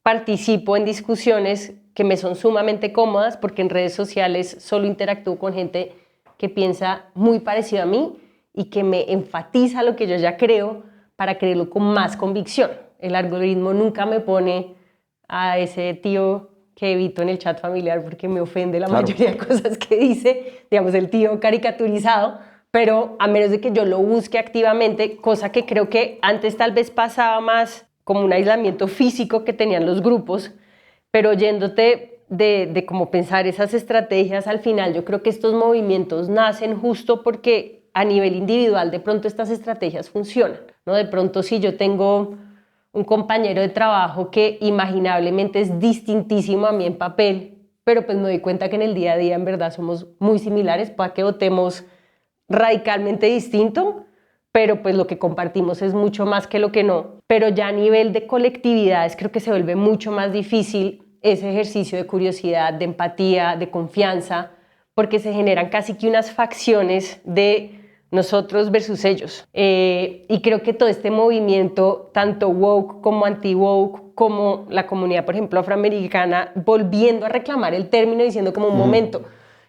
participo en discusiones que me son sumamente cómodas porque en redes sociales solo interactúo con gente que piensa muy parecido a mí y que me enfatiza lo que yo ya creo para creerlo con más convicción. El algoritmo nunca me pone a ese tío que evito en el chat familiar porque me ofende la mayoría de cosas que dice, digamos, el tío caricaturizado, pero a menos de que yo lo busque activamente, cosa que creo que antes tal vez pasaba más como un aislamiento físico que tenían los grupos, pero yéndote de cómo pensar esas estrategias, al final yo creo que estos movimientos nacen justo porque a nivel individual de pronto estas estrategias funcionan. ¿no? De pronto si yo tengo un compañero de trabajo que imaginablemente es distintísimo a mí en papel, pero pues me doy cuenta que en el día a día en verdad somos muy similares, para que votemos radicalmente distinto, pero pues lo que compartimos es mucho más que lo que no. Pero ya a nivel de colectividades creo que se vuelve mucho más difícil ese ejercicio de curiosidad, de empatía, de confianza, porque se generan casi que unas facciones de nosotros versus ellos. Y creo que todo este movimiento, tanto woke como anti-woke, como la comunidad, por ejemplo, afroamericana, volviendo a reclamar el término, diciendo como un momento,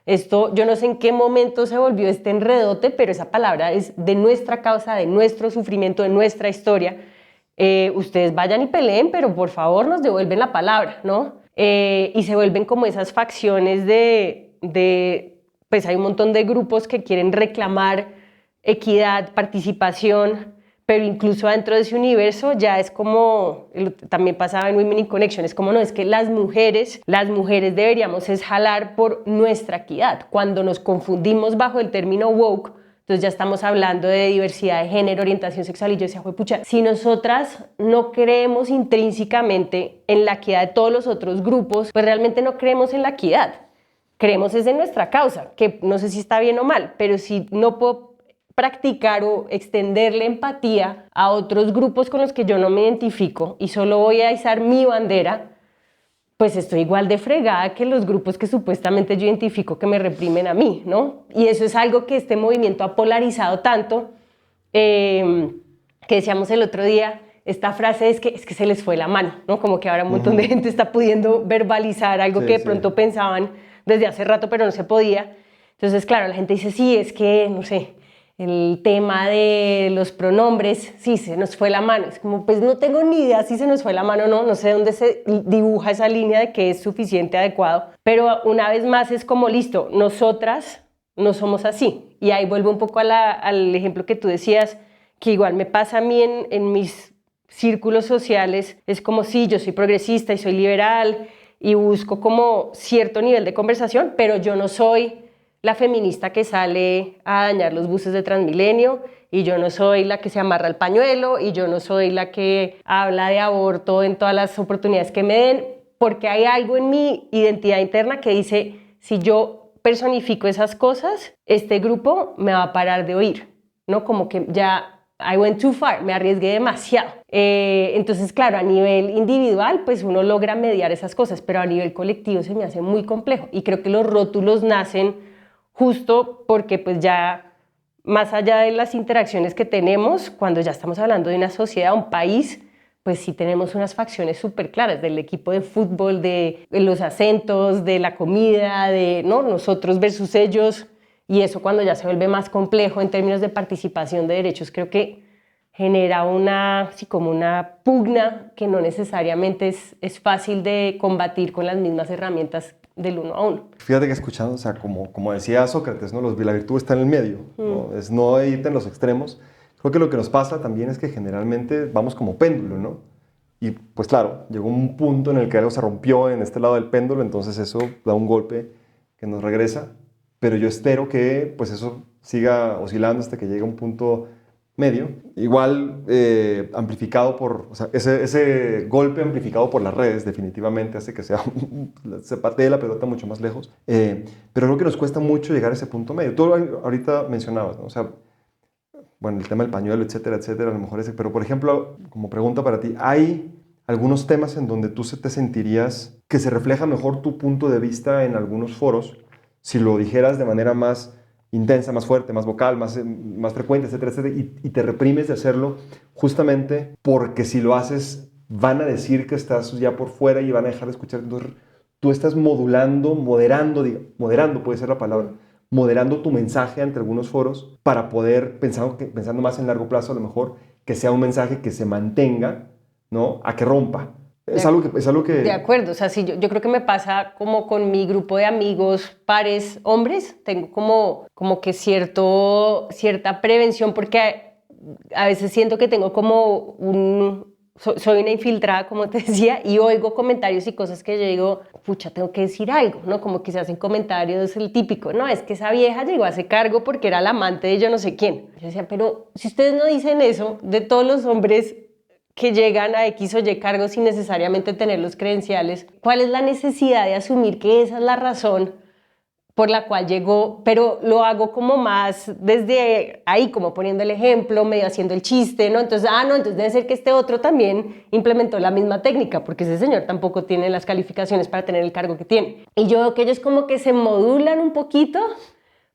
esto, yo no sé en qué momento se volvió este enredote, pero esa palabra es de nuestra causa, de nuestro sufrimiento, de nuestra historia. Ustedes vayan y peleen, pero por favor nos devuelven la palabra, ¿no? Y se vuelven como esas facciones pues hay un montón de grupos que quieren reclamar equidad, participación, pero incluso dentro de ese universo ya es como, también pasaba en Women in Connection, es como no, es que las mujeres deberíamos es jalar por nuestra equidad. Cuando nos confundimos bajo el término woke, entonces ya estamos hablando de diversidad de género, orientación sexual, y yo decía, pucha, si nosotras no creemos intrínsecamente en la equidad de todos los otros grupos, pues realmente no creemos en la equidad. Creemos es en nuestra causa, que no sé si está bien o mal, pero si no puedo practicar o extenderle empatía a otros grupos con los que yo no me identifico y solo voy a izar mi bandera, pues estoy igual de fregada que los grupos que supuestamente yo identifico que me reprimen a mí, ¿no? Y eso es algo que este movimiento ha polarizado tanto, que decíamos el otro día, esta frase es que se les fue la mano, ¿no? Como que ahora un montón de gente está pudiendo verbalizar algo que de pronto pensaban desde hace rato, pero no se podía. Entonces, claro, la gente dice, sí, es que, no sé, el tema de los pronombres, sí, se nos fue la mano. Es como, pues no tengo ni idea si se nos fue la mano o no, no sé dónde se dibuja esa línea de que es suficiente, adecuado, pero una vez más es como, listo, nosotras no somos así. Y ahí vuelvo un poco al ejemplo que tú decías, que igual me pasa a mí en mis círculos sociales, es como, sí, yo soy progresista y soy liberal y busco como cierto nivel de conversación, pero yo no soy la feminista que sale a dañar los buses de Transmilenio, y yo no soy la que se amarra el pañuelo, y yo no soy la que habla de aborto en todas las oportunidades que me den, porque hay algo en mi identidad interna que dice, si yo personifico esas cosas, este grupo me va a parar de oír, ¿no? Como que ya I went too far, me arriesgué demasiado. Entonces, claro, a nivel individual, pues uno logra mediar esas cosas, pero a nivel colectivo se me hace muy complejo, y creo que los rótulos nacen justo porque pues ya más allá de las interacciones que tenemos, cuando ya estamos hablando de una sociedad, un país, pues sí tenemos unas facciones súper claras del equipo de fútbol, de los acentos, de la comida, de ¿no? nosotros versus ellos, y eso cuando ya se vuelve más complejo en términos de participación de derechos, creo que genera como una pugna que no necesariamente es fácil de combatir con las mismas herramientas del uno a uno. Fíjate que escuchando, o sea, como decía Sócrates, ¿no? La virtud está en el medio, ¿no? Es no irte en los extremos. Creo que lo que nos pasa también es que generalmente vamos como péndulo, ¿no? Y pues claro, llegó un punto en el que algo se rompió en este lado del péndulo, entonces eso da un golpe que nos regresa, pero yo espero que pues eso siga oscilando hasta que llegue a un punto medio, igual amplificado por, o sea, ese golpe amplificado por las redes definitivamente hace que se patee la pelota mucho más lejos, pero creo que nos cuesta mucho llegar a ese punto medio. Tú ahorita mencionabas, ¿no? O sea, bueno, el tema del pañuelo, etcétera, etcétera, a lo mejor pero por ejemplo, como pregunta para ti, ¿hay algunos temas en donde tú te sentirías que se refleja mejor tu punto de vista en algunos foros si lo dijeras de manera más intensa, más fuerte, más vocal, más frecuente, etcétera, etcétera, y te reprimes de hacerlo justamente porque si lo haces van a decir que estás ya por fuera y van a dejar de escuchar? Entonces tú estás moderando puede ser la palabra, moderando tu mensaje ante algunos foros para poder, pensando más en largo plazo a lo mejor, que sea un mensaje que se mantenga, ¿no? A que rompa. Es algo que... De acuerdo, o sea, sí, yo creo que me pasa como con mi grupo de amigos pares hombres, tengo como que cierta prevención, porque a veces siento que tengo como soy una infiltrada, como te decía, y oigo comentarios y cosas que yo digo, pucha, tengo que decir algo, ¿no? Como que se hacen comentarios el típico, no, es que esa vieja llegó a ese cargo porque era la amante de yo no sé quién. Yo decía, pero si ustedes no dicen eso de todos los hombres que llegan a X o Y cargos sin necesariamente tener los credenciales, ¿cuál es la necesidad de asumir que esa es la razón por la cual llegó? Pero lo hago como más desde ahí, como poniendo el ejemplo, medio haciendo el chiste, ¿no? Entonces, no, entonces debe ser que este otro también implementó la misma técnica, porque ese señor tampoco tiene las calificaciones para tener el cargo que tiene. Y yo veo que ellos como que se modulan un poquito,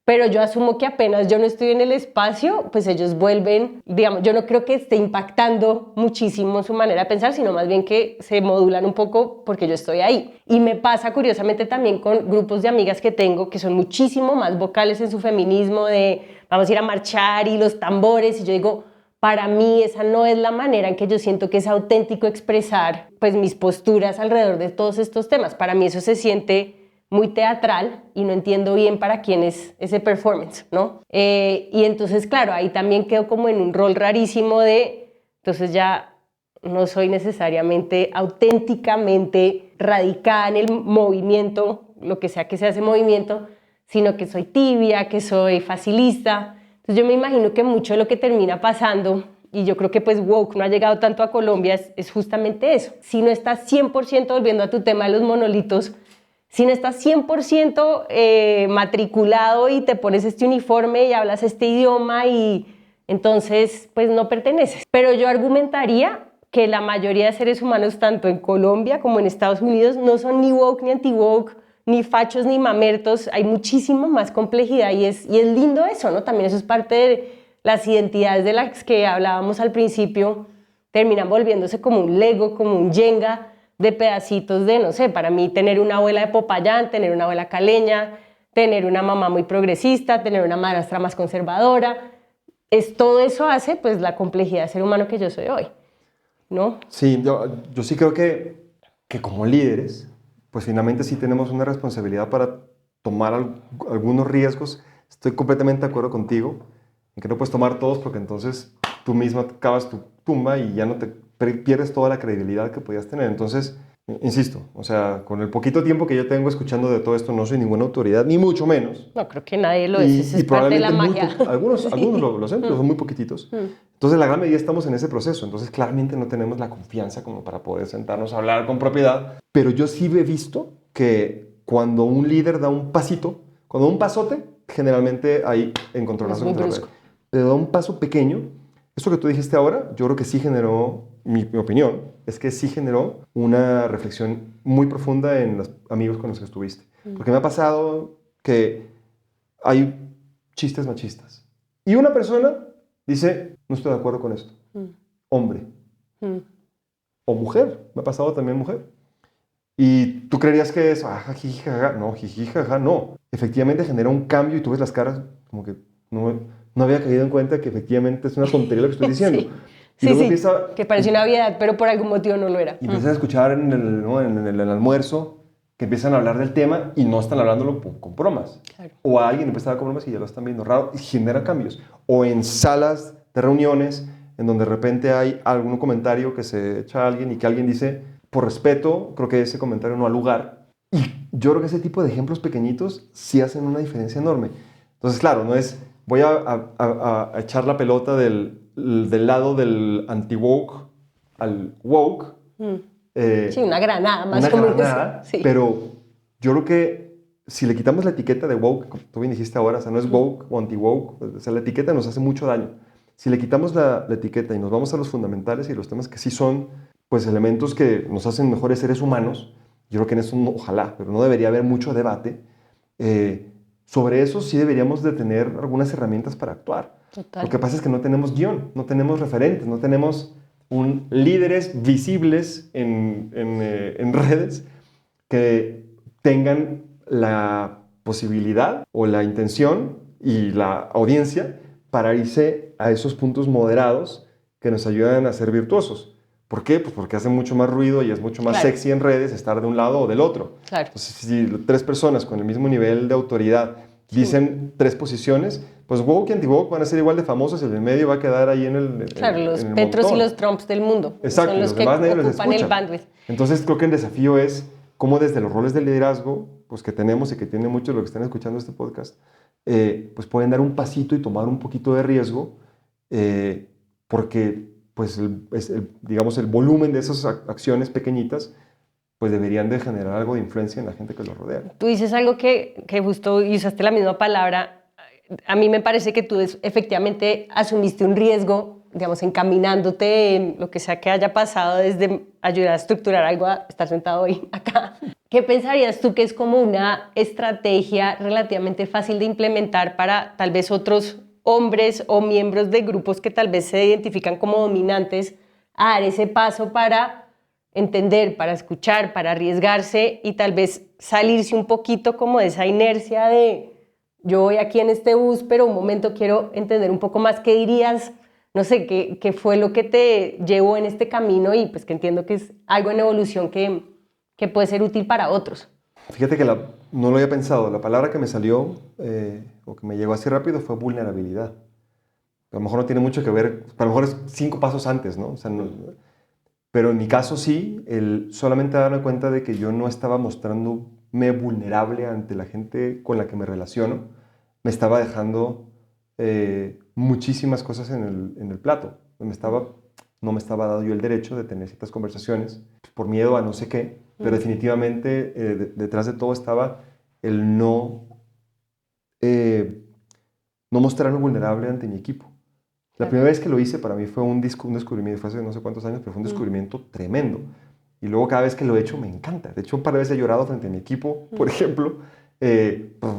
pero yo asumo que apenas yo no estoy en el espacio, pues ellos vuelven, digamos, yo no creo que esté impactando muchísimo su manera de pensar, sino más bien que se modulan un poco porque yo estoy ahí. Y me pasa curiosamente también con grupos de amigas que tengo que son muchísimo más vocales en su feminismo, de vamos a ir a marchar y los tambores, y yo digo, para mí esa no es la manera en que yo siento que es auténtico expresar pues mis posturas alrededor de todos estos temas. Para mí eso se siente muy teatral y no entiendo bien para quién es ese performance, ¿no? Y entonces, claro, ahí también quedo como en un rol rarísimo entonces ya no soy necesariamente auténticamente radicada en el movimiento, lo que sea ese movimiento, sino que soy tibia, que soy facilista. Entonces yo me imagino que mucho de lo que termina pasando, y yo creo que pues woke no ha llegado tanto a Colombia, es justamente eso. Si no estás 100% volviendo a tu tema de los monolitos, si no estás 100% matriculado y te pones este uniforme y hablas este idioma, y entonces pues no perteneces. Pero yo argumentaría que la mayoría de seres humanos, tanto en Colombia como en Estados Unidos, no son ni woke ni anti-woke, ni fachos ni mamertos. Hay muchísima más complejidad y es lindo eso, ¿no? También eso es parte de las identidades de las que hablábamos al principio, terminan volviéndose como un Lego, como un Jenga, de pedacitos de, no sé, para mí tener una abuela de Popayán, tener una abuela caleña, tener una mamá muy progresista, tener una madrastra más conservadora, todo eso hace pues la complejidad de ser humano que yo soy hoy, ¿no? Sí, yo sí creo que como líderes, pues finalmente sí tenemos una responsabilidad para tomar algunos riesgos. Estoy completamente de acuerdo contigo en que no puedes tomar todos porque entonces tú misma cavas tu tumba y ya no te pierdes toda la credibilidad que podías tener. Entonces, insisto, o sea, con el poquito tiempo que yo tengo escuchando de todo esto, no soy ninguna autoridad, ni mucho menos. No, creo que nadie lo es, es parte de la magia. Algunos lo hacen, pero son muy poquititos. Entonces, la gran mayoría estamos en ese proceso. Entonces, claramente no tenemos la confianza como para poder sentarnos a hablar con propiedad. Pero yo sí he visto que cuando un líder da un pasito, cuando un pasote, generalmente hay encontronazo contra la pared. Pero da un paso pequeño. Esto que tú dijiste ahora, yo creo que sí generó, mi opinión, es que sí generó una reflexión muy profunda en los amigos con los que estuviste. Porque me ha pasado que hay chistes machistas. Y una persona dice, no estoy de acuerdo con esto. Hombre. O mujer. Me ha pasado también mujer. Y tú creerías que es, jiji, jaja. No, jiji, jaja, no. Efectivamente genera un cambio y tú ves las caras como que no había caído en cuenta que efectivamente es una tontería lo que estoy diciendo. Sí, que parece una obviedad, pero por algún motivo no lo era. Y empiezan a escuchar en el almuerzo que empiezan a hablar del tema y no están hablándolo con bromas. Claro. O a alguien empieza a hablar con bromas y ya lo están viendo raro y genera cambios. O en salas de reuniones en donde de repente hay algún comentario que se echa a alguien y que alguien dice, por respeto, creo que ese comentario no ha lugar. Y yo creo que ese tipo de ejemplos pequeñitos sí hacen una diferencia enorme. Entonces, claro, no es voy a echar la pelota del lado del anti-woke al woke. Sí, una granada más una granada, sí. Pero yo creo que si le quitamos la etiqueta de woke, como tú bien dijiste ahora, o sea, no es woke o anti-woke, o sea, la etiqueta nos hace mucho daño. Si le quitamos la etiqueta y nos vamos a los fundamentales y los temas que sí son pues, elementos que nos hacen mejores seres humanos, yo creo que en eso ojalá, pero no debería haber mucho debate. Sobre eso sí deberíamos de tener algunas herramientas para actuar. Total. Lo que pasa es que no tenemos guión, no tenemos referentes, no tenemos líderes visibles en redes que tengan la posibilidad o la intención y la audiencia para irse a esos puntos moderados que nos ayudan a ser virtuosos. ¿Por qué? Pues porque hace mucho más ruido y es mucho más sexy en redes estar de un lado o del otro. Claro. Entonces, si 3 personas con el mismo nivel de autoridad dicen 3 posiciones, pues woke y anti-woke van a ser igual de famosos y el de medio va a quedar ahí en el Claro, los en el Petros montón. y los Trumps del mundo. Exacto, Son y los los que demás nadie les ocupan el escucha. bandwidth. Entonces creo que el desafío es cómo desde los roles de liderazgo, pues que tenemos y que tienen muchos los que están escuchando este podcast, pues pueden dar un pasito y tomar un poquito de riesgo, porque pues digamos el volumen de esas acciones pequeñitas pues deberían de generar algo de influencia en la gente que los rodea. Tú dices algo que justo y usaste la misma palabra. A mí me parece que tú efectivamente asumiste un riesgo, digamos, encaminándote en lo que sea que haya pasado, desde ayudar a estructurar algo a estar sentado hoy acá. ¿Qué pensarías tú que es como una estrategia relativamente fácil de implementar para tal vez otros hombres o miembros de grupos que tal vez se identifican como dominantes a dar ese paso para entender, para escuchar, para arriesgarse y tal vez salirse un poquito como de esa inercia de yo voy aquí en este bus, pero un momento quiero entender un poco más qué dirías, no sé, qué fue lo que te llevó en este camino y pues que entiendo que es algo en evolución que puede ser útil para otros. Fíjate que no lo había pensado, la palabra que me salió o que me llegó así rápido fue vulnerabilidad. A lo mejor no tiene mucho que ver, a lo mejor es 5 pasos antes, ¿no? O sea, pero en mi caso sí, solamente darme cuenta de que yo no estaba mostrándome vulnerable ante la gente con la que me relaciono, me estaba dejando muchísimas cosas en el plato. No me estaba dando yo el derecho de tener ciertas conversaciones por miedo a no sé qué, pero definitivamente detrás de todo estaba el no mostrarme vulnerable ante mi equipo. La primera vez que lo hice para mí fue un descubrimiento, fue hace no sé cuántos años, pero fue un descubrimiento tremendo. Y luego cada vez que lo he hecho me encanta. De hecho, un par de veces he llorado frente a mi equipo, por ejemplo,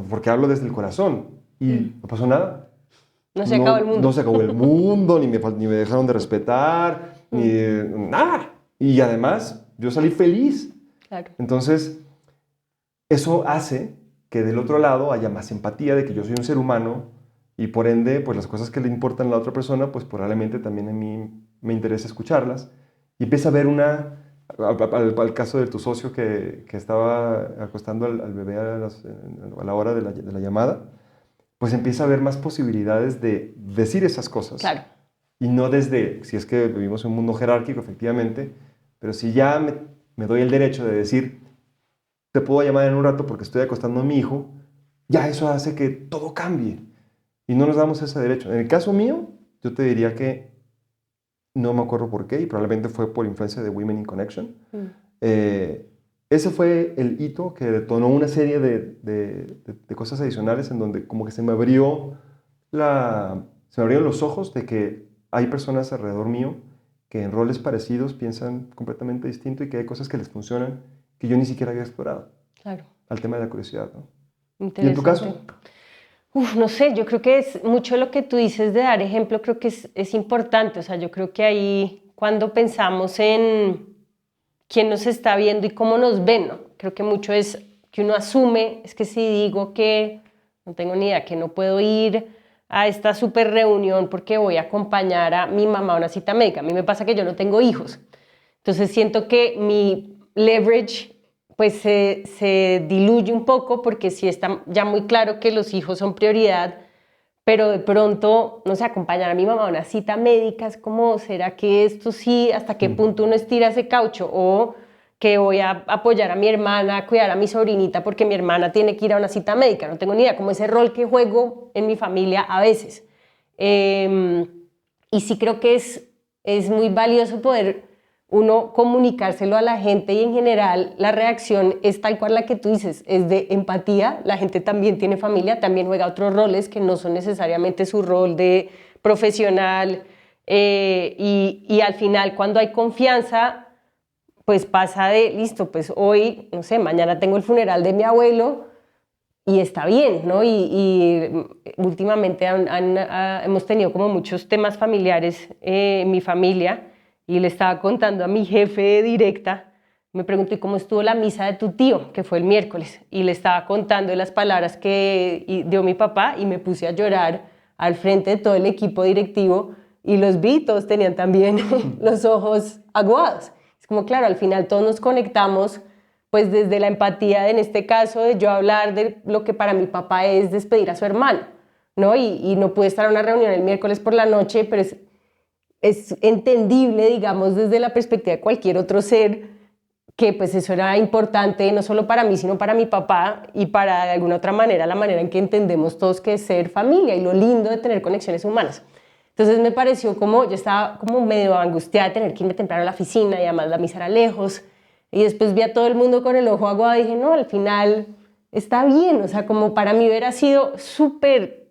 porque hablo desde el corazón y no pasó nada. No se acabó el mundo. No se acabó el mundo, ni me dejaron de respetar, ni nada. Y además, yo salí feliz. Claro. Entonces, eso hace que del otro lado haya más empatía de que yo soy un ser humano y por ende, pues las cosas que le importan a la otra persona, pues probablemente también a mí me interesa escucharlas. Y empieza a ver al caso de tu socio que estaba acostando al bebé a la hora de la llamada, pues empieza a haber más posibilidades de decir esas cosas. Claro. Y no desde, si es que vivimos en un mundo jerárquico, efectivamente, pero si ya me doy el derecho de decir, te puedo llamar en un rato porque estoy acostando a mi hijo, ya eso hace que todo cambie. Y no nos damos ese derecho. En el caso mío, yo te diría que no me acuerdo por qué, y probablemente fue por influencia de Women in Connection. Ese fue el hito que detonó una serie de cosas adicionales en donde como que se me abrieron los ojos de que hay personas alrededor mío que en roles parecidos piensan completamente distinto y que hay cosas que les funcionan que yo ni siquiera había explorado. Claro. Al tema de la curiosidad, ¿no? Interesante. ¿Y en tu caso? No sé, yo creo que es mucho lo que tú dices de dar ejemplo, creo que es importante. O sea, yo creo que ahí cuando pensamos en quién nos está viendo y cómo nos ven, ¿no? Creo que mucho es que uno asume, es que si digo que no tengo ni idea, que no puedo ir a esta super reunión porque voy a acompañar a mi mamá a una cita médica. A mí me pasa que yo no tengo hijos. Entonces siento que mi leverage pues se diluye un poco porque sí está ya muy claro que los hijos son prioridad, pero de pronto, no sé, acompañar a mi mamá a una cita médica es como, ¿será que esto sí, hasta qué punto uno estira ese caucho? O que voy a apoyar a mi hermana, a cuidar a mi sobrinita porque mi hermana tiene que ir a una cita médica, no tengo ni idea, como ese rol que juego en mi familia a veces. Y sí creo que es muy valioso poder uno comunicárselo a la gente y en general la reacción es tal cual la que tú dices, es de empatía. La gente también tiene familia, también juega otros roles que no son necesariamente su rol de profesional y al final cuando hay confianza pues pasa de listo, pues hoy, no sé, mañana tengo el funeral de mi abuelo y está bien, ¿no? Y últimamente hemos tenido como muchos temas familiares en mi familia. Y le estaba contando a mi jefe directa, me preguntó, ¿y cómo estuvo la misa de tu tío? Que fue el miércoles. Y le estaba contando de las palabras que dio mi papá y me puse a llorar al frente de todo el equipo directivo y los vi, todos tenían también los ojos aguados. Es como, claro, al final todos nos conectamos pues desde la empatía, en este caso, de yo hablar de lo que para mi papá es despedir a su hermano, ¿no? Y no pude estar en una reunión el miércoles por la noche, pero es entendible, digamos, desde la perspectiva de cualquier otro ser, que pues eso era importante no solo para mí, sino para mi papá y para, de alguna otra manera, la manera en que entendemos todos que es ser familia y lo lindo de tener conexiones humanas. Entonces me pareció como, yo estaba como medio angustiada de tener que irme temprano a la oficina y además la misa era lejos, y después vi a todo el mundo con el ojo aguado y dije, no, al final está bien, o sea, como para mí hubiera sido súper,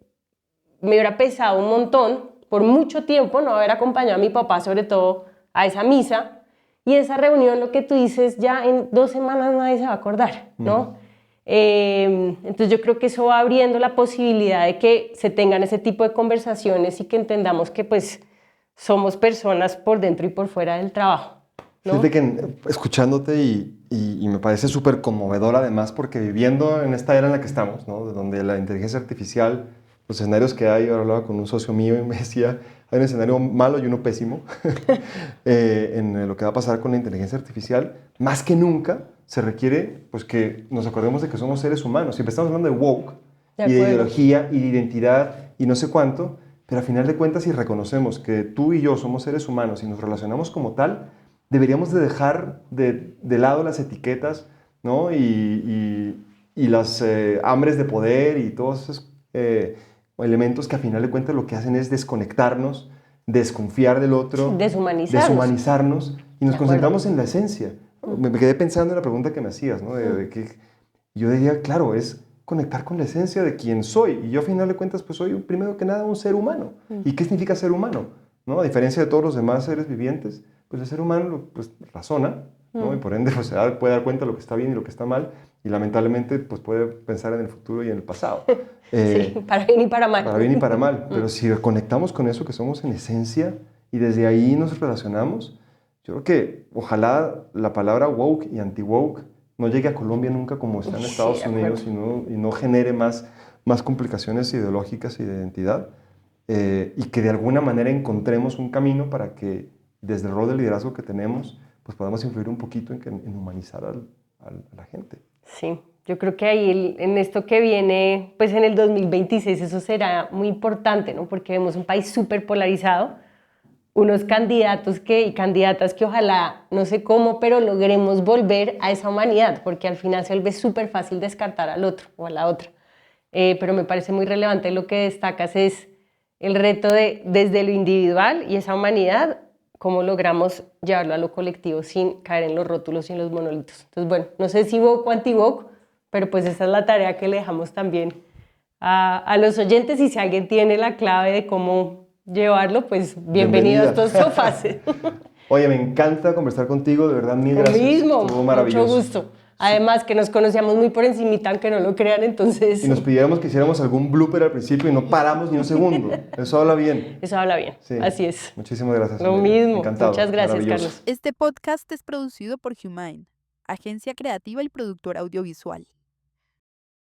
me hubiera pesado un montón por mucho tiempo no haber acompañado a mi papá, sobre todo a esa misa, y esa reunión, lo que tú dices, ya en 2 semanas nadie se va a acordar, ¿no? Entonces yo creo que eso va abriendo la posibilidad de que se tengan ese tipo de conversaciones y que entendamos que pues somos personas por dentro y por fuera del trabajo, ¿no? Fíjate que escuchándote y me parece súper conmovedor además porque viviendo en esta era en la que estamos, ¿no? De donde la inteligencia artificial, los escenarios que hay, ahora hablaba con un socio mío y me decía, hay un escenario malo y uno pésimo en lo que va a pasar con la inteligencia artificial, más que nunca se requiere pues, que nos acordemos de que somos seres humanos. Siempre estamos hablando de woke y de ideología y de identidad y no sé cuánto, pero al final de cuentas si reconocemos que tú y yo somos seres humanos y nos relacionamos como tal, deberíamos de dejar de lado las etiquetas, ¿no? y las hambres de poder y todos esos elementos que al final de cuentas lo que hacen es desconectarnos, desconfiar del otro, deshumanizarnos y nos concentramos en la esencia. Me quedé pensando en la pregunta que me hacías, ¿no? De que yo diría, claro, es conectar con la esencia de quién soy. Y yo, a final de cuentas, pues soy, primero que nada, un ser humano. ¿Y qué significa ser humano? ¿No? A diferencia de todos los demás seres vivientes, pues el ser humano pues, razona, ¿no? Y por ende pues, puede dar cuenta de lo que está bien y lo que está mal. Y lamentablemente pues, puede pensar en el futuro y en el pasado. Sí, para bien y para mal. Para bien y para mal. Pero si conectamos con eso que somos en esencia y desde ahí nos relacionamos, yo creo que ojalá la palabra woke y anti-woke no llegue a Colombia nunca como está en Estados Unidos y no genere más complicaciones ideológicas y de identidad y que de alguna manera encontremos un camino para que desde el rol de liderazgo que tenemos pues podamos influir un poquito en humanizar a la gente. Sí, yo creo que ahí en esto que viene, pues en el 2026 eso será muy importante, ¿no? Porque vemos un país súper polarizado, unos candidatos y candidatas que ojalá, no sé cómo, pero logremos volver a esa humanidad, porque al final se vuelve súper fácil descartar al otro o a la otra. Pero me parece muy relevante lo que destacas es el reto de desde lo individual y esa humanidad, cómo logramos llevarlo a lo colectivo sin caer en los rótulos y en los monolitos. Entonces, bueno, no sé si woke o anti-woke, pero pues esa es la tarea que le dejamos también a los oyentes y si alguien tiene la clave de cómo llevarlo, pues bienvenido a estos sofás. Oye, me encanta conversar contigo, de verdad, mil gracias. Mismo, estuvo maravilloso. mucho gusto. Además que nos conocíamos muy por encimita, aunque no lo crean, entonces... Y nos pidiéramos que hiciéramos algún blooper al principio y no paramos ni un segundo. Eso habla bien. Eso habla bien, sí. Así es. Muchísimas gracias. Lo mismo. Encantado. Muchas gracias, Carlos. Este podcast es producido por Humane, agencia creativa y productora audiovisual.